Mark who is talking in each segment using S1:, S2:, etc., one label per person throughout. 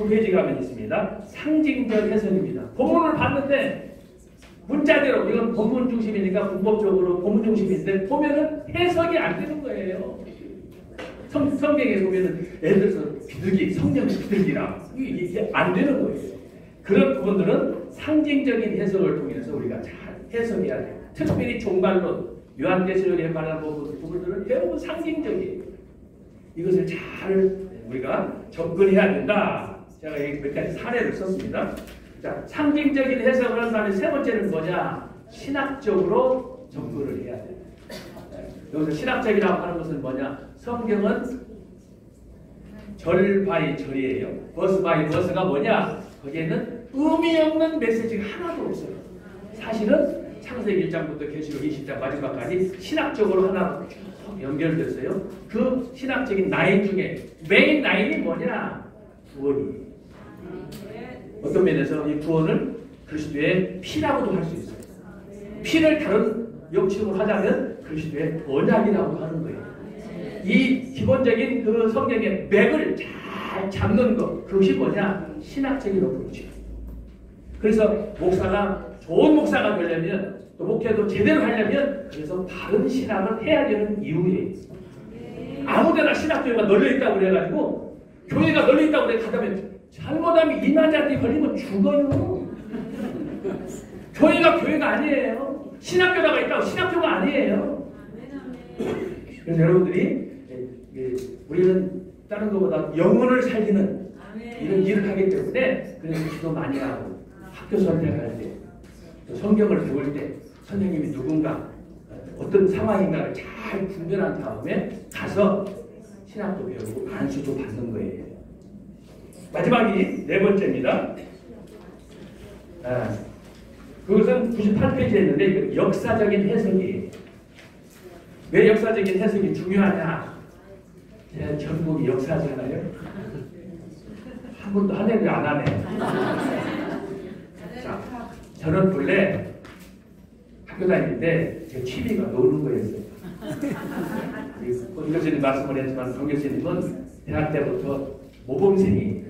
S1: 9페이지 가면 있습니다. 상징적 해석입니다. 본문을 봤는데 문자대로 이건 본문 중심이니까 문법적으로 본문 중심인데 보면은 해석이 안 되는 거예요. 성경에 보면은 예를 들어서 비둘기, 성령 비둘기라 이게 안 되는 거예요. 그런 부분들은 상징적인 해석을 통해서 우리가 잘 해석해야 돼요. 특별히 종말론, 요한계시록에 관한 부분들은 대부분 상징적이에요. 이것을 잘 우리가 접근해야 된다. 제가 여기 몇 가지 사례를 썼습니다. 자, 상징적인 해석을 한 다음에 세 번째는 뭐냐? 신학적으로 접근을 해야 돼요. 여기서 신학적이라고 하는 것은 뭐냐? 성경은 절 바이 절이에요. 버스 바이 버스가 뭐냐? 거기에는 의미 없는 메시지가 하나도 없어요. 사실은 창세기 1장부터 계시록 20장 마지막까지 신학적으로 하나 연결됐어요. 그 신학적인 라인 중에 메인 라인이 뭐냐? 구원이. 어떤 면에서 이 구원을 그리스도의 피라고도 할 수 있어요. 피를 다른 명칭으로 하자면 그리스도의 언약이라고 하는 거예요. 이 기본적인 그 성경의 맥을 잘 잡는 것, 그것이 뭐냐? 신학적인 어프로치. 그래서 목사가 좋은 목사가 되려면 또 목회도 제대로 하려면 그래서 바른 신학을 해야 되는 이유예요. 아무데나 신학교회가 널려있다고 그래가지고 교회가 널려있다고 그래 가다면 잘못하면 이만자한테 걸리면 죽어요. 교회가 아니에요. 신학교가 있다고 신학교가 아니에요. 그래서 여러분들이 우리는 다른 것보다 영혼을 살리는 이런 일을 하기 때문에 그래서 기도 많이 하고 학교 선택할 때 또 성경을 배울 때 선생님이 누군가 어떤 상황인가를 잘 분별한 다음에 가서 신학도 배우고 안수도 받는 거예요. 마지막이 네 번째입니다. 그것은 98페이지에 있는데 역사적인 해석이에요. 왜 역사적인 해석이 중요하냐? 전국이 역사잖아요. 한 번도 한 해도 안 하네. 자, 저는 본래 학교 다닐 때 제 취미가 노는 거였어요. 권 교수님 말씀을 했지만 권 교수님은 대학 때부터 모범생이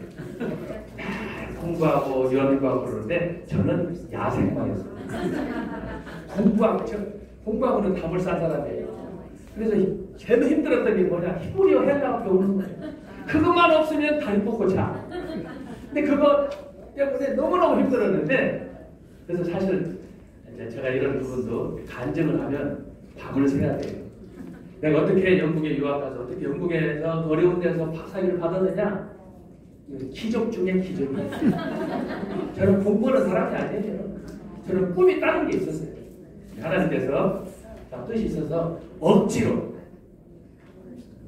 S1: 공부하고 연구하고 그러는데 저는 야생마였어요. 공부하고는 담을 싼 사람이에요. 그래서 제일 힘들었던 게 뭐냐? 히브리어 해가지고 배우는 거예요. 그것만 없으면 다리 뻗고 자. 근데 그거 때문에 너무너무 힘들었는데 그래서 사실 제가 이런 부분도 간증을 하면 밤을 새야 돼요. 내가 어떻게 영국에 유학 가서 어떻게 영국에서 어려운 데서 박사학위를 받았느냐? 기적 중에 기적이에요. 저는 공부하는 사람이 아니에요. 저는 꿈이 다른 게 있었어요. 하나님께서 뜻이 있어서 억지로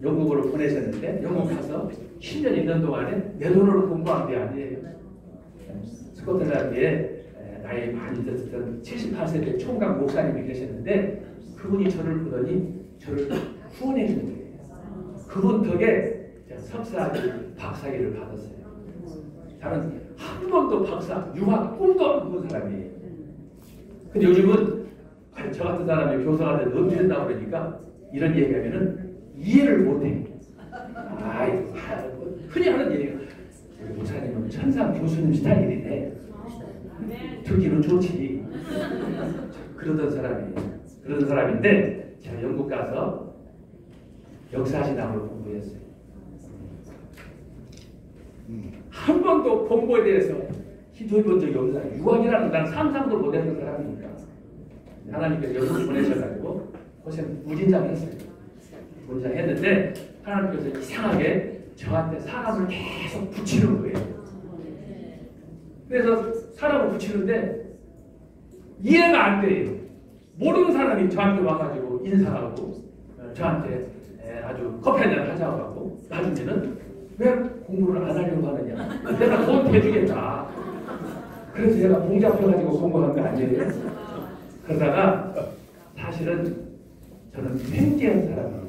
S1: 영국으로 보내셨는데 영국 가서 10년 있는 동안에 내 돈으로 공부한 게 아니에요. 스코틀랜드에 나이 많이 드셨던 78세 때 총각 목사님이 계셨는데 그분이 저를 보더니 저를 후원해 준 거예요. 그분 덕에 석사학위, 박사학위를 받았어요. 저는 한 번도 박사, 유학 꿈도 안 꾼 사람이에요. 근데 요즘은 저 같은 사람이 교사가 돼서 언제 된다고 그러니까 이런 얘기하면은 이해를 못해. 흔히 하는 얘기가 목사님은 천상 교수님 스타일이네. 듣기는 좋지. 그러던 사람인데 제가 영국 가서 역사신학을 공부했어요. 한 번도 공부에 대해서 기도해 본 적이 없는 사람. 유학이라는 난 상상도 못했던 사람이니까 하나님께서 영국을 보내셔가지고 고생 무진장했어요. 무진장했는데 하나님께서 이상하게 저한테 사람을 계속 붙이는 거예요. 그래서 사람을 붙이는데 이해가 안 돼요. 모르는 사람이 저한테 와가지고 인사하고 저한테 아주 커피 한잔 하자고 하고 나중에는 왜 공부를 안 하려고 하느냐. 내가 돈 대주겠다. 그래서 제가 봉잡혀가지고 공부한 거 아니에요. 그러다가 사실은 저는 횡재한 사람이에요.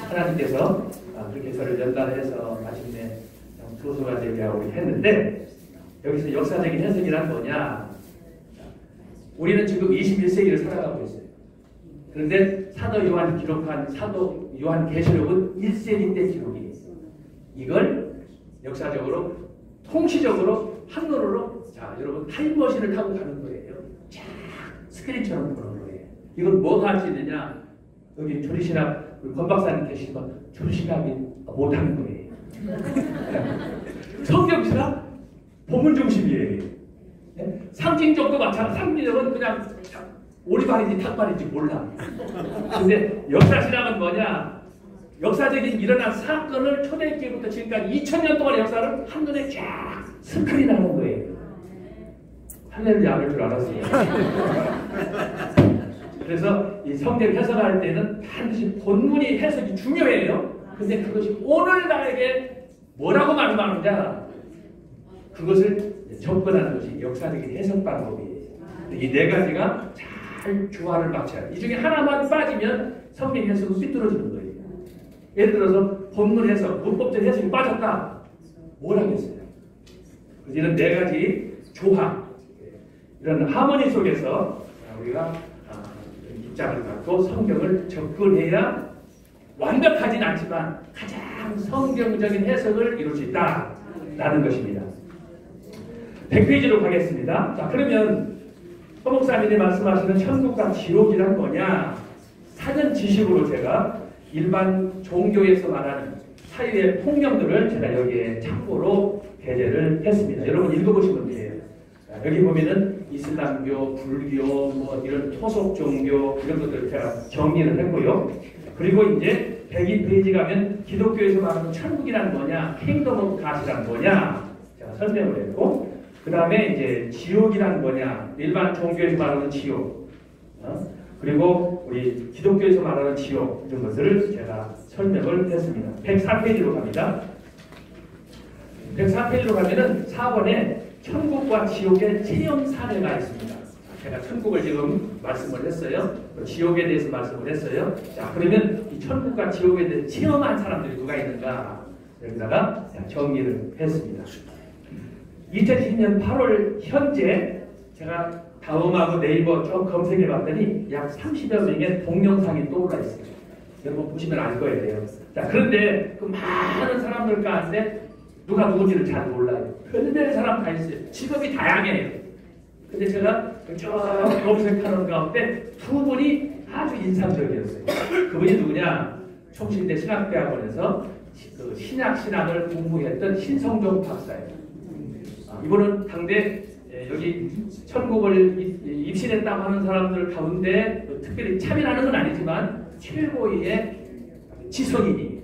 S1: 하나님께서 그렇게 저를 연단해서 마침내 교수가 되려고 했는데 여기서 역사적인 해석이란 뭐냐? 우리는 지금 21세기를 살아가고 있어요. 그런데 사도 요한이 기록한 사도 요한 계시록은 1세기 때 기록이에요. 이걸 역사적으로 통시적으로 한눈으로 자 여러분 타임머신을 타고 가는 거예요. 쫙 스크린처럼 보는 거예요. 이건 뭐가 할 수 있느냐? 여기 조리신학 권 박사님 계시지만 조리신학이 못하는 거예요. 성경신학 본문 중심이에요. 네? 상징적도 마찬가지. 상징적은 그냥 오리발인지 닭발인지 몰라. 근데 역사신학은 뭐냐? 역사적인 일어난 사건을 초대기부터 지금까지 2000년 동안의 역사를 한눈에 쫙 스크린하는 거예요. 할렐루야 안 할 줄 알았어요. 그래서 이 성경 해석할 때는 반드시 본문이 해석이 중요해요. 근데 그것이 오늘 나에게 뭐라고 말씀하느냐 그것을 접근하는 것이 역사적인 해석 방법이에요. 이 네 가지가 잘 조화를 맞춰야 돼요. 이 중에 하나만 빠지면 성경 해석은 삐뚤어지는 거예요. 예를 들어서 본문 해석, 문법적 해석이 빠졌다. 뭘 하겠어요? 이런 네 가지 조화, 이런 하모니 속에서 우리가 입장을 갖고 성경을 접근해야 완벽하진 않지만 가장 성경적인 해석을 이룰 수 있다라는 것입니다. 100페이지로 가겠습니다. 자, 그러면 허 목사님이 말씀하시는 천국과 지옥이란 뭐냐? 사전 지식으로 제가 일반 종교에서 말하는 사유의 폭명들을 제가 여기에 참고로 게재를 했습니다. 여러분 읽어보시면 돼요. 자, 여기 보면은 이슬람교, 불교, 뭐 이런 토속 종교 이런 것들을 제가 정리를 했고요. 그리고 이제 102페이지 가면 기독교에서 말하는 천국이란 뭐냐, 킹덤 오브 갓이란 뭐냐 제가 설명을 했고, 그 다음에 이제 지옥이란 뭐냐, 일반 종교에서 말하는 지옥, 그리고 우리 기독교에서 말하는 지옥 이런 것들을 제가 설명을 했습니다. 104페이지로 갑니다. 104페이지로 가면은 4번에 천국과 지옥의 체험 사례가 있습니다. 제가 천국을 지금 말씀을 했어요. 지옥에 대해서 말씀을 했어요. 자, 그러면 이 천국과 지옥에 대해서 체험한 사람들이 누가 있는가? 여기다가 정리를 했습니다. 2010년 8월 현재 제가 다음하고 네이버 쭉 검색해 봤더니 약 30여 명의 동영상이 떠올라 있어요. 여러분 보시면 알 거예요. 자, 그런데 그 많은 사람들 가운데 누가 누군지를 잘 몰라요. 별별 사람 다 있어요. 직업이 다양해요. 근데 제가 쭉 검색하는 가운데 두 분이 아주 인상적이었어요. 그분이 누구냐? 총신대 신학대학원에서 그 신학을 공부했던 신성종 박사예요. 이분은 당대 여기 천국을 입신했다고 하는 사람들 가운데 특별히 참여하는 건 아니지만 최고의 지성인이.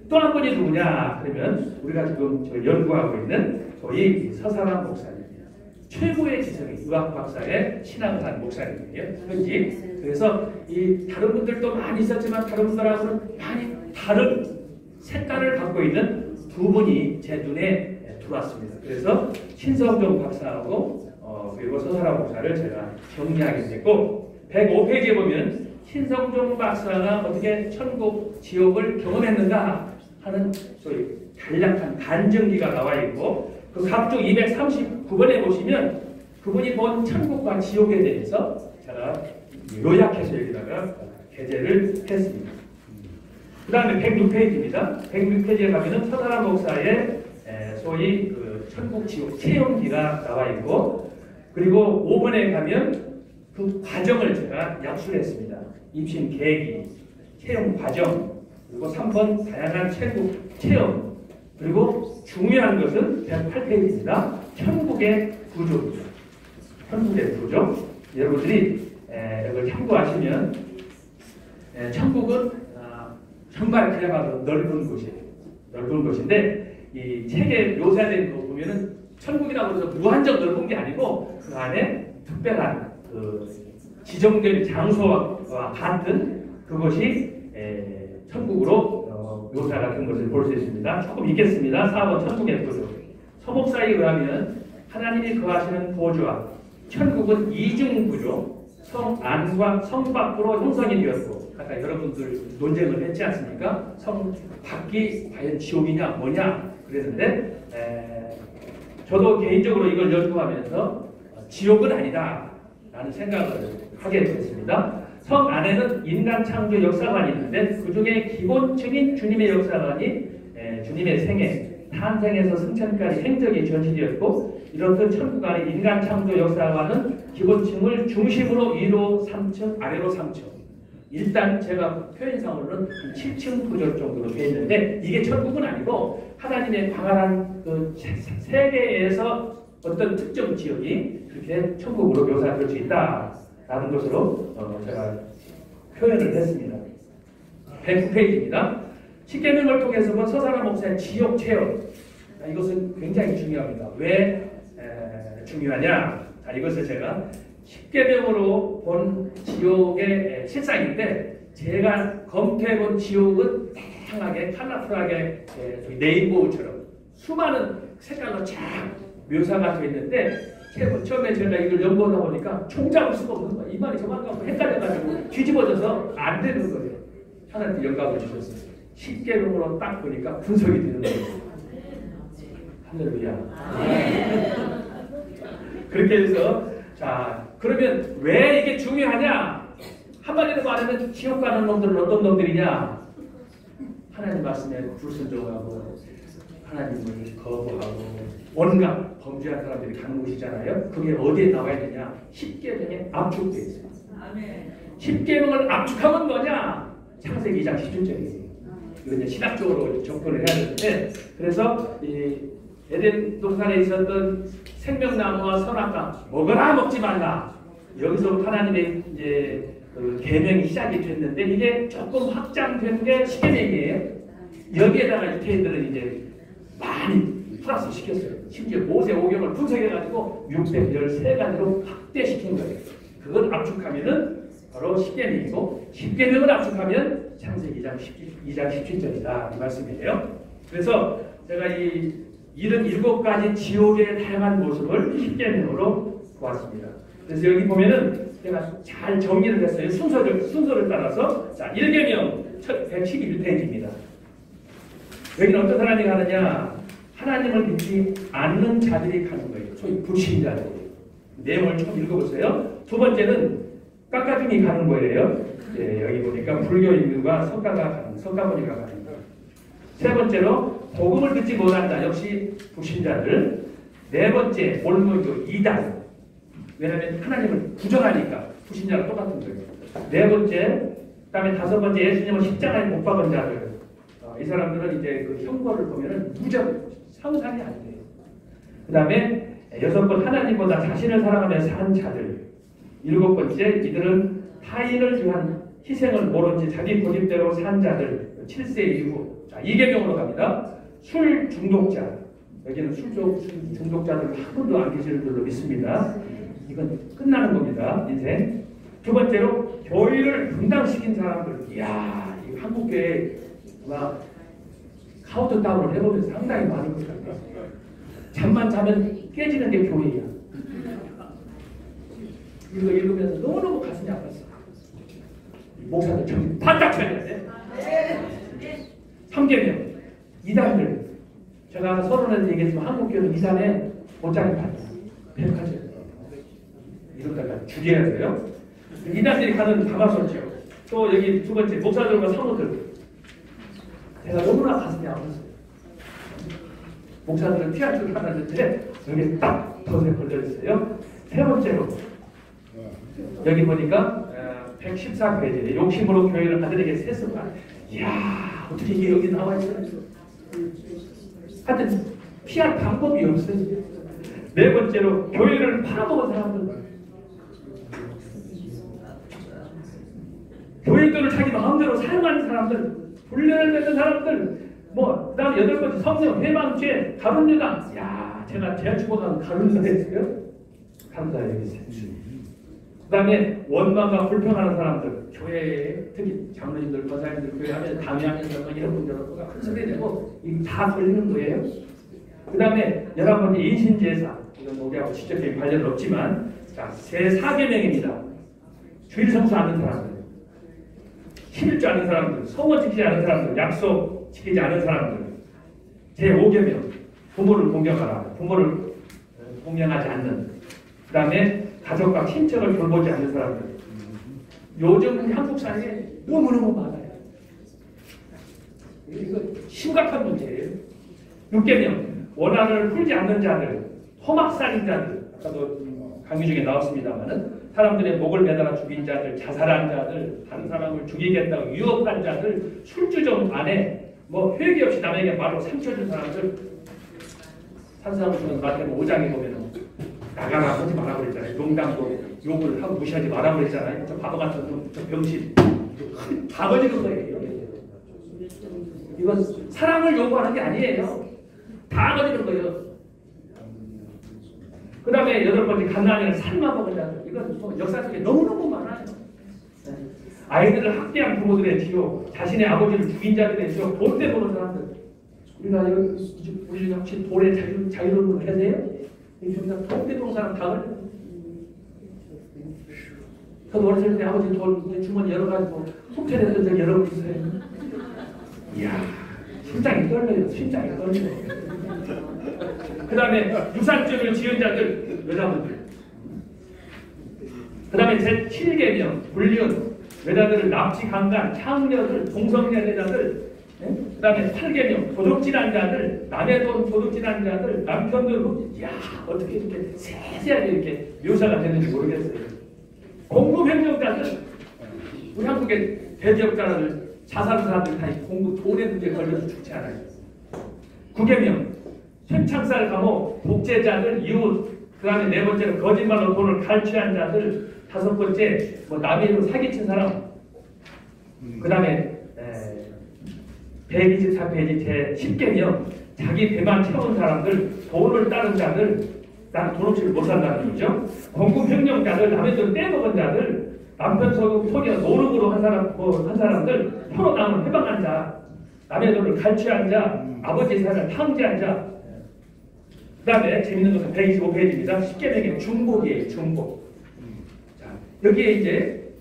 S1: 또 한 분이 누구냐? 그러면 우리가 지금 연구하고 있는 저희 서사람 목사님입니다. 최고의 지성인, 의학 박사의 신학을 한 목사님이에요. 현지. 그래서 이 다른 분들도 많이 있었지만 다른 분들하고는 많이 다른 색깔을 갖고 있는 두 분이 제 눈에 들어왔습니다. 그래서 신성종 박사하고 그리고 서사람 목사를 제가 정리하게 됐고, 105페이지에 보면 신성종 박사가 어떻게 천국, 지옥을 경험했는가 하는 소위 간략한 간증기가 나와 있고, 그 각종 239번에 보시면 그분이 본 천국과 지옥에 대해서 제가 요약해서 여기다가 게재를 했습니다. 그 다음에 106페이지입니다. 106페이지에 가면은 서사람 목사의 소위 그 천국, 지옥 체험기가 나와 있고, 그리고 5번에 가면 그 과정을 제가 약술했습니다. 입신 계기, 체험 과정, 그리고 3번 다양한 천국 체험, 그리고 중요한 것은 108페이지입니다. 천국의 구조입니다. 천국의 구조. 여러분들이 이걸 참고하시면 천국은 정말 그야말로 넓은 곳이에요. 넓은 곳인데 이 책에 묘사된 거 보면은 천국이라고 해서 무한정 넓은 게 아니고 그 안에 특별한 그 지정된 장소와 같은 그것이 천국으로 묘사가 된 것을 볼 수 있습니다. 조금 읽겠습니다. 4번 천국의 구조. 서목사에 의하면 하나님이 거하시는 보좌, 천국은 이중 구조, 성 안과 성 밖으로 형성이 되었고, 아까 여러분들 논쟁을 했지 않습니까? 성 밖이 과연 지옥이냐 뭐냐 그랬는데, 저도 개인적으로 이걸 연구하면서 지옥은 아니다 라는 생각을 하게 됐습니다. 성 안에는 인간 창조 역사관이 있는데 그 중에 기본적인 주님의 역사관이 주님의 생애, 탄생에서 승천까지 행적이 전시되었고 이렇듯 천국 안의 인간 창조 역사와는 기본층을 중심으로 위로 3층, 아래로 3층. 일단 제가 표현상으로는 7층 구조 정도로 되어 있는데 이게 천국은 아니고 하나님의 광활한 그 세계에서 어떤 특정 지역이 그렇게 천국으로 묘사될 수 있다라는 것으로 제가 표현을 했습니다. 109페이지입니다. 십계명을 통해서 본 서사라 목사의 지옥 체험. 이것은 굉장히 중요합니다. 왜 중요하냐? 자, 이것을 제가 십계명으로 본 지옥의 실상인데 제가 검토해본 지옥은 다양하게 컬러풀하게 네이버처럼 수많은 색깔로 쫙 묘사가 되어 있는데 처음에 제가 이걸 연구하다 보니까 총잡을 수가 없는 거예요. 이 말이 저 말하고 헷갈려가지고 뒤집어져서 안 되는 거예요. 하나님 영감을 주셨어요. 십계명으로 딱 보니까 분석이 되는 거예요. 할렐루야. 그렇게 해서 자 그러면 왜 이게 중요하냐? 한마디로 말하면 지옥 가는 놈들은 어떤 놈들이냐? 하나님 말씀에 불순종하고 하나님을 거부하고 온갖 범죄한 사람들이 가는 곳이잖아요. 그게 어디에 나와야 되냐? 십계명에 압축되어 있어요. 십계명을 압축하면 뭐냐? 창세기 2장 17절이에요. 이건 이제 신학적으로 접근을 해야 되는데 그래서 이 에덴 동산에 있었던 생명나무와 선악과 먹어라 먹지 말라. 여기서 하나님의 이제 그 계명이 시작이 됐는데 이게 조금 확장된 게 십계명이에요. 여기에다가 유태인들은 이제 많이 플러스 시켰어요. 심지어 모세오경을 분석해가지고 613가지로 확대시킨 거예요. 그걸 압축하면은 바로 십계명이고 십계명을 압축하면 창세기 2장 17절이다 이 말씀이에요. 그래서 제가 이 77가지 지옥의 다양한 모습을 십계명으로 보았습니다. 그래서 여기 보면은 제가 잘 정리를 했어요. 순서를 따라서. 자, 1계명 111페이지입니다. 여기는 어떤 사람이 가느냐? 하나님을 믿지 않는 자들이 가는 거예요. 소위 불신자들. 내용을 좀 읽어보세요. 두 번째는 깎아등이 가는 거예요. 예, 여기 보니까 불교인들과 석가모니가 가는 거예요. 세 번째로 복음을 듣지 못한다. 역시 불신자들. 네 번째 올무교 이단. 왜냐하면 하나님을 부정하니까 불신자랑 똑같은 거예요. 네 번째, 그다음에 다섯 번째 예수님을 십자가에 못 박은 자들. 이 사람들은 이제 그 형벌을 보면은 무적 상상이 안 돼요. 그다음에 여섯 번 하나님보다 자신을 사랑하며 산 자들. 일곱 번째 이들은 타인을 위한 희생을 모른 채 자기 고집대로 산 자들. 7세 이후. 자, 2계명으로 갑니다. 술 중독자. 여기는 술 중독자들 한 분도 안 계시는 줄로 믿습니다. 이건 끝나는 겁니다. 인생. 두 번째로 교회를 분당시킨 사람들. 이야, 이 한국교회 막 카운트다운을 해보면 상당히 많은 것 같아요. 잠만 자면 깨지는 게 교회야. 이거 읽으면서 너무너무 가슴이 아팠어. 목사들 정신 바짝 차려야 돼. 3계명 이단들. 제가 서론에서 얘기했지만 한국교회는 이단에 옷장이 많아요. 백화점. 이러다가 죽여야 돼요. 이단들이 가는 가마솥이요. 또 여기 두 번째 목사들과 사모들. 제가 너무나 가슴이 아팠어요. 목사들은 피할 줄 알았는데 여기 딱 덫에 걸려있어요. 세 번째로 여기 보니까 114페이지에 욕심으로 교회를 아들에게 세습한. 이야, 어떻게 이게 여기 나와있어요? 하여튼 피할 방법이 없어요. 네 번째로 교회를 팔아먹은 사람들. 교회들을 자기 마음대로 사용하는 사람들, 훈련을 맺는 사람들, 그 다음에 여덟 번째 성령, 회망죄, 가룟유다. 야, 제가 대한축복한 가룟유다 했어요. 가룟유다 여기 있어요. 그 다음에 원망과 불평하는 사람들, 교회에 특히 장로님들, 권사님들 교회 하면 강의하면서 이런 분들은 큰 소리 내고 이거 다 걸리는 거예요. 그 다음에 11번째 인신제사. 이건 우리하고 직접적인 관련은 없지만 자, 제4계명입니다. 주일 성수 않는 사람들, 11조 않는 사람들, 성원 지키지 않는 사람들, 약속 지키지 않는 사람들. 제5계명 부모를 공경하라. 부모를 공경하지 않는. 그 다음에 가족과 친척을 돌보지 않는 사람들. 요즘 한국 사회에 너무너무 많아요. 이거 심각한 문제예요. 6계명 원한을 풀지 않는 자들, 토막살인자들, 아까도 강의 중에 나왔습니다만은 사람들의 목을 매달아 죽인 자들, 자살한 자들, 다른 사람을 죽이겠다고 유혹한 자들, 술주정 안에 뭐 회개 없이 남에게 말로 상처 준 사람들, 산사람을 주는 마태복음 5장에 보면은 나가라 하지 말아 그랬잖아요. 농담도 욕을 하고 무시하지 말아 그랬잖아요. 저 바보 같은 놈, 저 병신, 다 걸리는 거예요. 이건 사랑을 요구하는 게 아니에요. 다 걸리는 거예요. 그 다음에 8번째 갓난이를 삶아먹은 자들. 이건 역사 속에 너무너무 많아요. 아이들을 학대한 부모들의 지옥, 자신의 아버지를 죽인 자들의 지옥, 돌 때보는 사람들. 우리가 우리 혹시 돌에 자유로운 분 계세요? 여기서 돌 때보는 사람 다 걸려요. 저도 어렸을 때 아버지 돌 주머니 열어가지고 속죄됐던 적 여러 번 있어요. 이야, 심장이 떨려요. 심장이 떨려요. 그 다음에 유산죄를 지은 자들, 여자분들. 그 다음에 제7계명, 불륜, 여자들을 납치, 강간, 향녀들, 동성애자들. 그 다음에 8계명, 도둑질한 자들, 남의 돈 도둑질한 자들, 남편들, 이야, 어떻게 이렇게 세세하게 이렇게 묘사가 되는지 모르겠어요. 공급행정자들, 우리 한국의 대기업자들, 자산사들 다 공급 돈의 문제에 걸려서 죽지 않아요. 9계명, 쇠창살 감옥, 독재자들, 이웃, 그 다음에 4번째는 거짓말로 돈을 갈취한 자들, 5번째 뭐 남의 돈 사기친 사람, 그 다음에 124페이지 제10계명, 자기 배만 채운 사람들, 돈을 따른 자들, 나는 돈 없이 못 산다는 거죠. 공급행정자들, 남의 돈 떼먹은 자들, 남편 소금 소녀 노름으로 한 사람들, 혀로 남을 해방한 자, 남의 돈을 갈취한 자, 아버지 사를 탕제한 자. 그 다음에 재밌는 것은 125페이지입니다. 10계명의 중복이에요. 중복. 자, 여기에 이제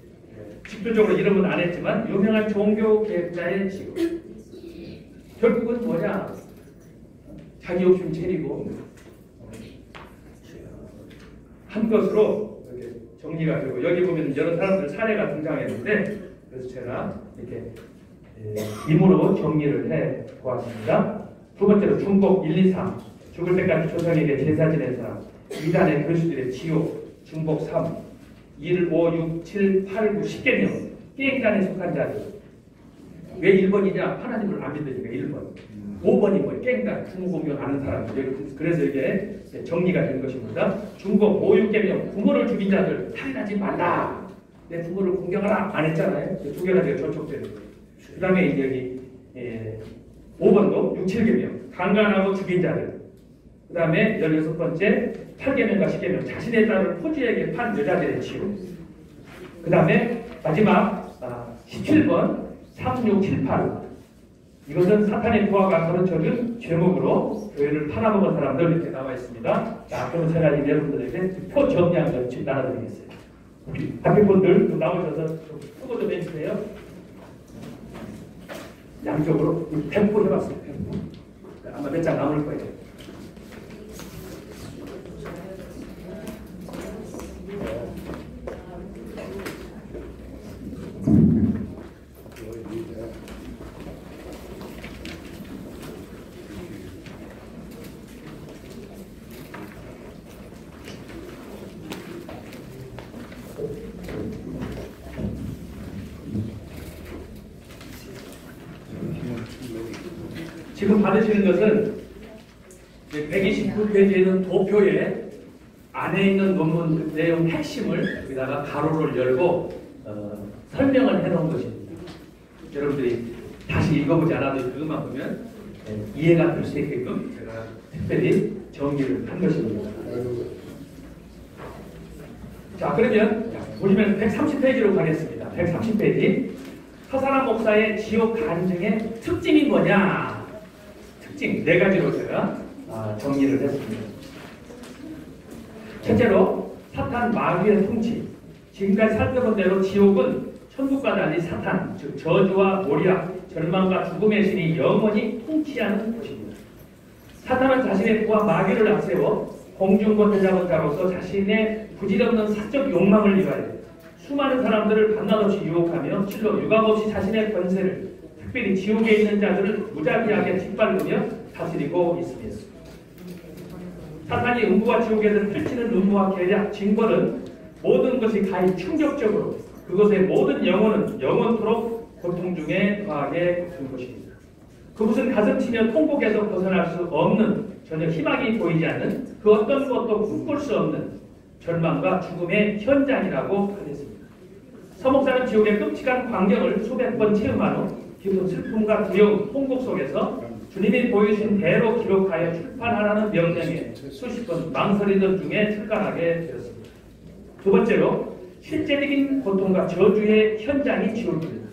S1: 직접적으로 이름은 안 했지만 유명한 종교개혁자의 지구. 결국은 뭐냐? 자기 욕심 차리고 한 것으로 이렇게 정리가 되고, 여기 보면 여러 사람들 사례가 등장했는데, 그래서 제가 이렇게 임으로 정리를 해 보았습니다. 두 번째로 중복 1, 2, 3. 죽을 때까지 조상에게 제사 지낸 사람. 이단의 교수들의 지옥. 중복 3. 1, 5, 6, 7, 8, 9, 10계명. 게임단에 속한 자들. 왜 1번이냐? 하나님을 안 믿으니까 1번. 5번이 뭐예요? 게임단, 부모 공경 아는 사람. 그래서 이게 정리가 된 것입니다. 중복 5, 6계명. 부모를 죽인 자들 탈하지 말라. 내 부모를 공경하라. 안 했잖아요. 두 개가 되게 저촉되는 거예요. 그 다음에 이제 여기 5번도 6, 7계명. 강간하고 죽인 자들. 그 다음에 16번째 8계명과 10계명. 자신의 딸을 포주에게 판 여자들의 지옥. 그 다음에 마지막 17번 3, 6, 7, 8. 이것은 사탄의 부하가 가르쳐준 제목으로 교회를 팔아먹은 사람들 이렇게 나와 있습니다. 자, 그럼 제가 이제 여러분들에게 표 정리한 걸 지금 나눠드리겠어요. 앞에 분들 좀 나오셔서 수고 좀 해주세요. 양쪽으로 100부 해봤어요. 100부. 아마 몇 장 남을 거예요. 지금 받으시는 것은 129페이지에는 도표에 안에 있는 논문 내용 핵심을 여기다가 가로를 열고 설명을 해놓은 것입니다. 여러분들이 다시 읽어보지 않아도 그것만 보면 이해가 될 수 있게끔 제가 특별히 정리를 한 것입니다. 자, 그러면 보시면 130페이지로 가겠습니다. 130페이지. 하사람 목사의 지옥 간증의 특징이 뭐냐? 특징 4가지로 제가 정리를 했습니다. 첫째로 사탄 마귀의 통치. 지금까지 살펴본 대로 지옥은 천국과 달리 사탄, 즉 저주와 모략, 절망과 죽음의 신이 영원히 통치하는 곳입니다. 사탄은 자신의 부하 마귀를 앞세워 공중권 대잡은 자로서 자신의 부질없는 사적 욕망을 위하여 수많은 사람들을 밤낮없이 유혹하며 실로 유감 없이 자신의 권세를, 특별히 지옥에 있는 자들을 무자비하게 짓밟으며 다스리고 있습니다. 사탄이 음부와 지옥에서 펼치는 음모와 계략, 징벌은 모든 것이 가히 충격적으로 그것의 모든 영혼은 영원토록 고통 중에 더하게 된 것입니다. 그것은 가슴치며 통곡에서 벗어날 수 없는 전혀 희망이 보이지 않는 그 어떤 것도 꿈꿀 수 없는 절망과 죽음의 현장이라고 하겠습니다. 서목사는 지옥의 끔찍한 광경을 수백 번 체험한 후 깊은 슬픔과 두려움, 통곡 속에서 주님이 보여주신 대로 기록하여 출판하라는 명령에 수십 번 망설이던 중에 출간하게 되었습니다. 두 번째로 실제적인 고통과 저주의 현장이 지옥입니다.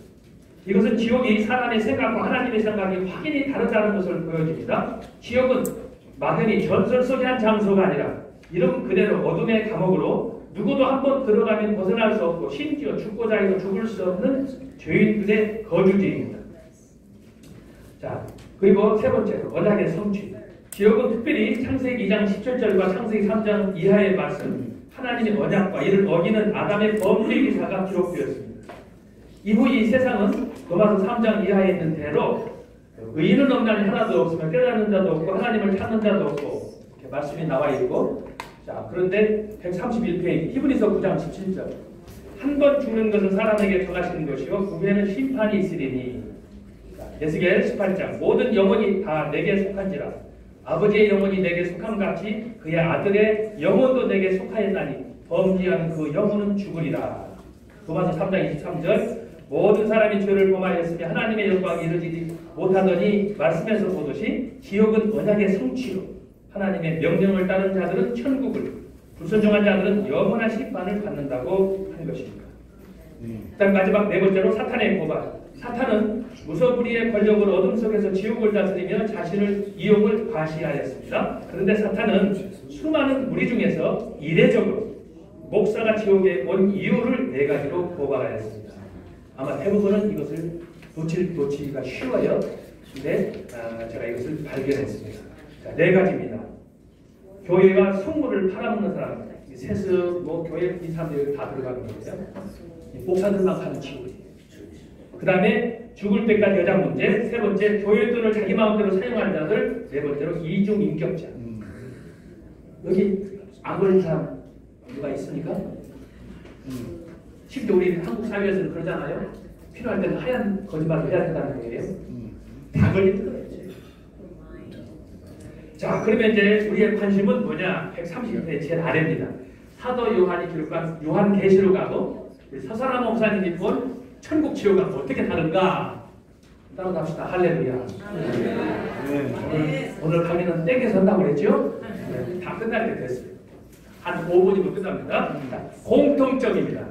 S1: 이것은 지옥이 사람의 생각과 하나님의 생각이 확연히 다르다는 것을 보여줍니다. 지옥은 막연히 전설 속의 한 장소가 아니라 이름 그대로 어둠의 감옥으로 누구도 한번 들어가면 벗어날 수 없고 심지어 죽고자 해도 죽을 수 없는 죄인들의 거주지입니다. 자, 그리고 세 번째로 언약의 성취. 지옥은 특별히 창세기 2장 17절과 창세기 3장 이하의 말씀 하나님의 언약과 이를 어기는 아담의 범죄 기사가 기록되었습니다. 이후 이 세상은 로마서 3장 이하에 있는 대로 의인은 없나니 하나도 없으며 깨닫는 자도 없고 하나님을 찾는 자도 없고 이렇게 말씀이 나와 있고, 자, 그런데 131페이지 히브리서 9장 17절 한 번 죽는 것은 사람에게 정하시는 것이요 그 후에는 심판이 있으리니. 에스겔 18장 모든 영혼이 다 내게 속한지라 아버지의 영혼이 내게 속함같이 그의 아들의 영혼도 내게 속하였나니 범죄한 그 영혼은 죽으리라. 로마서 3장 23절 모든 사람이 죄를 범하였으며 하나님의 영광이 이루지 못하더니 말씀에서 보듯이 지옥은 언약의 성취로 하나님의 명령을 따른 자들은 천국을, 불순종한 자들은 영원한 심판을 받는다고 한 것입니다. 그다음 마지막 네 번째로 사탄의 고발. 사탄은 무서부리의 권력을 어둠 속에서 지옥을 다스리며 자신을 이용을 과시하였습니다. 그런데 사탄은 수많은 무리 중에서 이례적으로 목사가 지옥에 온 이유를 네 가지로 고발하였습니다. 아마 대부분은 이것을 놓치기가 쉬워요. 근데 제가 이것을 발견했습니다. 자, 네 가지입니다. 교회가 성물을 팔아먹는 사람, 세습, 교회 이 사람들이 다 들어가는 거예요. 목사들만 가는 지옥이에요. 그 다음에 죽을 때까지 여자 문제, 세 번째 교회 돈을 자기 마음대로 사용하는 자들, 네 번째로 이중 인격자. 여기 안 걸린 사람 누가 있습니까? 실제 우리 한국 사회에서는 그러잖아요. 필요할 때는 하얀 거짓말을 해야 된다는 거예요. 다 걸리는 거예요. 자, 그러면 이제 우리의 관심은 뭐냐? 130회 제일 아래입니다. 사도 요한이 기록한 요한계시록하고 서사람 목사님이 본 천국 지옥하고 어떻게 다른가? 따로 갑시다. 할렐루야. 오늘 강의는 땡겨서 한다고 그랬죠? 다 끝날 때 됐어요. 한 5분이면 끝납니다. 공통점입니다.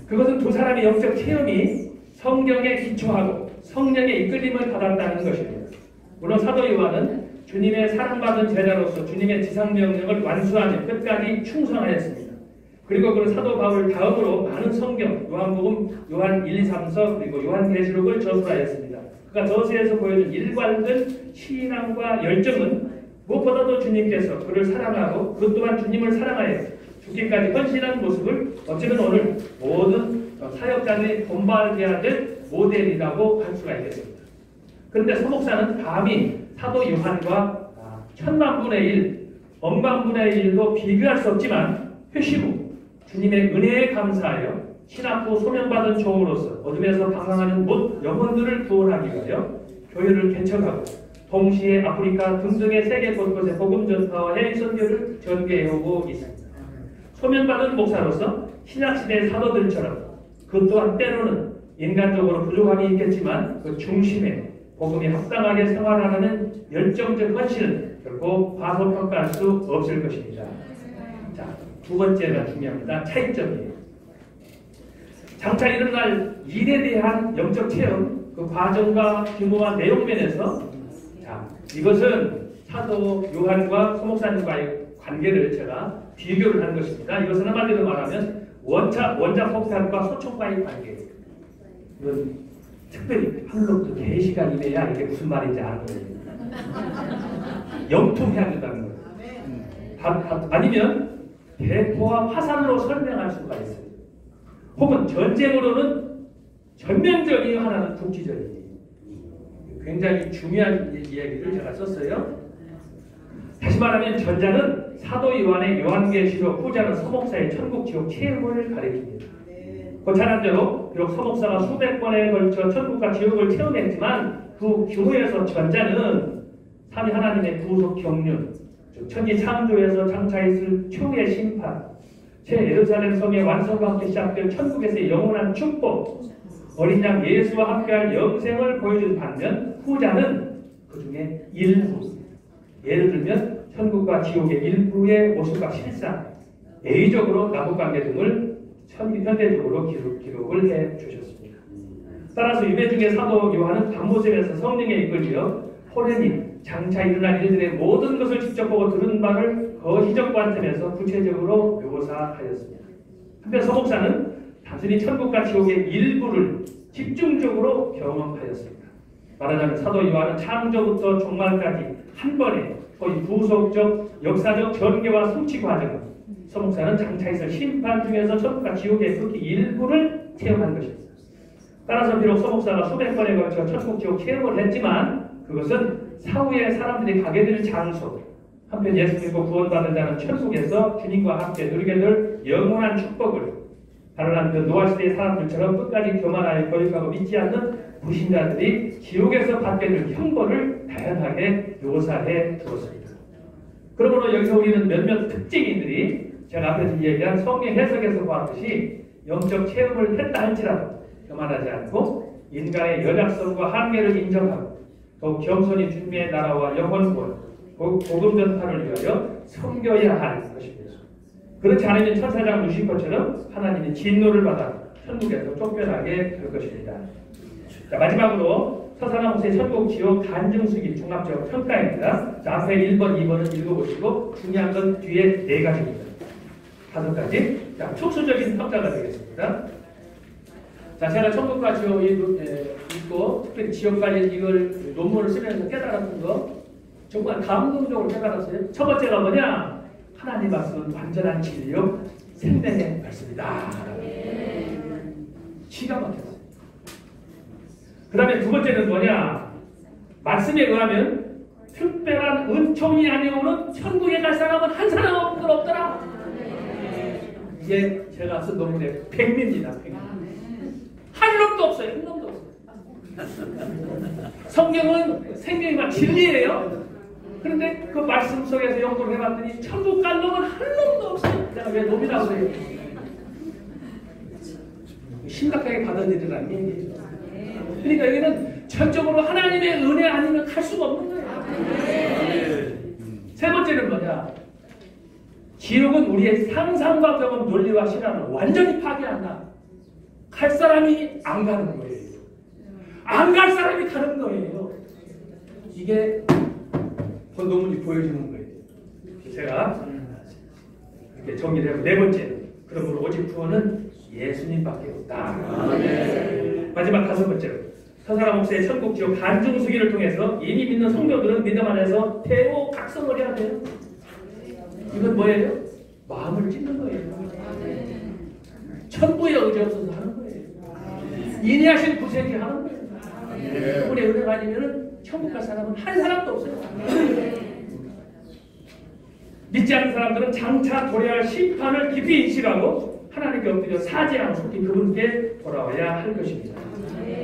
S1: 그것은 두 사람의 영적 체험이 성경에 기초하고 성령의 이끌림을 받았다는 것입니다. 물론 사도 요한은 주님의 사랑받은 제자로서 주님의 지상명령을 완수하며 끝까지 충성하였습니다. 그리고 그 사도 바울 다음으로 많은 성경, 요한복음, 요한 1, 2, 3서 그리고 요한계시록을 저술하였습니다. 그가 저서에서 보여준 일관된 신앙과 열정은 무엇보다도 주님께서 그를 사랑하고 그 또한 주님을 사랑하여 죽기까지 헌신한 모습을 어쩌면 오늘 모든 사역자들이 본받아야 될 모델이라고 할 수가 있겠습니다. 그런데 서목사는 감히 사도 요한과 1000만분의 1, 억만분의 1도 비교할 수 없지만 회심 후 주님의 은혜에 감사하여 신학 후 소명받은 종으로서 어둠에서 방황하는 못 영혼들을 구원하기 위하여 교회를 개척하고 동시에 아프리카 등등의 세계 곳곳에 복음 전파와 해외 선교를 전개해오고 있습니다. 소명받은 목사로서 신약시대 사도들처럼 그 또한 때로는 인간적으로 부족함이 있겠지만 그 중심에 복음이 합당하게 생활하는 열정적 헌신은 결코 과소평가할 수 없을 것입니다. 자, 두 번째가 중요합니다. 차이점이에요. 장차 일어날 일에 대한 영적 체험, 그 과정과 규모와 내용 면에서 자, 이것은 사도 요한과 서목사님과의 관계를 제가 비교를 한 것입니다. 이것은 한마디로 말하면 원자 폭탄과 소총과의 관계예요. 이건 특별히 한국도 계시가 임해야 이게 무슨 말인지 아는 거예요. 영통해야 된다는 거예요. 아니면 대포와 화살로 설명할 수가 있어요. 혹은 전쟁으로는 전면적인 하나는 국지전이에요. 굉장히 중요한 이야기를 제가 썼어요. 다시 말하면 전자는 사도 요한의 요한계시록, 후자는 서목사의 천국 지옥 체험을 가리킵니다. 고찬한 대로 비록 서목사가 수백 번에 걸쳐 천국과 지옥을 체험했지만 그 규모에서 전자는 삼위 하나님의 구속 경륜, 즉 천지 창조에서 장차 있을 최후의 심판, 새 예루살렘 성의 완성과 함께 시작될 천국에서의 영원한 축복, 어린 양 예수와 함께할 영생을 보여준 반면 후자는 그 중에 일부, 예를 들면 천국과 지옥의 일부의 모습과 실상, 예의적으로 남북관계 등을 현대적으로 기록을 해 주셨습니다. 따라서 유배 중에 사도 요한은 밤모습에서 성령에 이끌려 호련히 장차 일어날 일들의 모든 것을 직접 보고 들은 바를 거시적 관점에서 구체적으로 묘사하였습니다. 한편 서목사는 단순히 천국과 지옥의 일부를 집중적으로 경험하였습니다. 말하자면 사도 요한은 창조부터 종말까지 한 번에 거의 구속적, 역사적 전개와 성취 과정을, 서목사는 장차 있을 심판 중에서 천국과 지옥의 극히 일부를 체험한 것입니다. 따라서 비록 서목사가 수백 번에 걸쳐 천국, 지옥 체험을 했지만 그것은 사후에 사람들이 가게 될 장소, 한편 예수 믿고 구원받은 자는 천국에서 주님과 함께 누리게 될 영원한 축복을, 다른 한편 노아시대의 사람들처럼 끝까지 교만하여 거역하고 믿지 않는 불신자들이 지옥에서 받게 될 형벌을 다양하게 묘사해 두었습니다. 그러므로 여기서 우리는 몇몇 특징인들이 제가 앞에서 얘기한 성경 해석에서 보았듯이 영적 체험을 했다 할지라도 교만하지 않고 인간의 연약성과 한계를 인정하고 더욱 겸손히 주님의 나라와 영혼권, 복음 전파를 위하여 섬겨야 할 것입니다. 그렇지 않으면 천사장 루시퍼처럼 하나님의 진노를 받아 천국에서 쫓겨나게 될 것입니다. 자, 마지막으로 서사나 목사의 천국 지옥 간증수기 종합적 평가입니다. 자, 앞에 1번, 2번은 읽어보시고 중요한 건 뒤에 4가지입니다. 5가지. 자, 촉수적인 평가가 되겠습니다. 자, 제가 천국과 지옥 읽고 특별히 지옥 관련 이걸 논문을 쓰면서 깨달았던 거 정말 감동적으로 깨달았어요. 첫 번째가 뭐냐? 하나님 말씀은 완전한 진리요 생명의 말씀이다. 기가 막혔어요. 그 다음에 두 번째는 뭐냐? 말씀에 의하면 특별한 은총이 아니오는 천국에 갈 사람은 한 사람 없더라. 이게 제가 쓴 논문의 백미입니다. 한 놈도 없어요. 한 놈도 없어요. 성경은 생명이만 진리예요. 그런데 그 말씀 속에서 연구를 해봤더니 천국 갈 놈은 한 놈도 없어요. 내가 왜 놈이라고 그래요? 심각하게 받아들이라는 얘기죠. 그러니까 여기는 전적으로 하나님의 은혜 아니면 갈 수가 없는 거예요. 세 번째는 뭐냐? 지옥은 우리의 상상과 경험, 논리와 신앙을 완전히 파괴한다. 갈 사람이 안 가는 거예요. 안 갈 사람이 가는 거예요. 이게 본 논문이 보여주는 거예요. 제가 이렇게 정리를 하고 네 번째는 그러므로 오직 구원은 예수님밖에 없다. 마지막 5번째로 서사라 목사의 천국 지옥 간증수기를 통해서 이미 믿는 성도들은 믿음 안에서 대오 각성을 해야 돼요. 이건 뭐예요? 마음을 찢는 거예요. 천부에 의지 없어서 하는 거예요. 인내하신 구세기 하는 거예요. 그분의 은혜가 아니면 천국 갈 사람은 한 사람도 없어요. 믿지 않는 사람들은 장차 도래할 심판을 깊이 인식하고 하나님께 엎드려 사죄하고 속히 그분께 돌아와야 할 것입니다.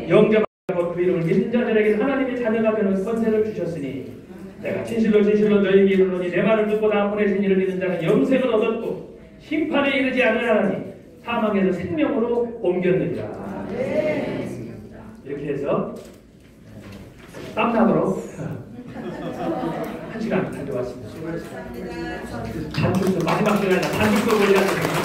S1: 영접하고 그 이름을 믿는 자들에게 하나님의 자녀가 되는 권세를 주셨으니 내가 진실로 너희에게 이르노니 내 말을 듣고 나 보내신 이를 믿는 자는 영생을 얻었고 심판에 이르지 않으라니 사망에서 생명으로 옮겼느니라. 이렇게 해서 땀나도록 1시간 가져왔습니다. 단축도 마지막 시간에 단축도 올려야 됩니다.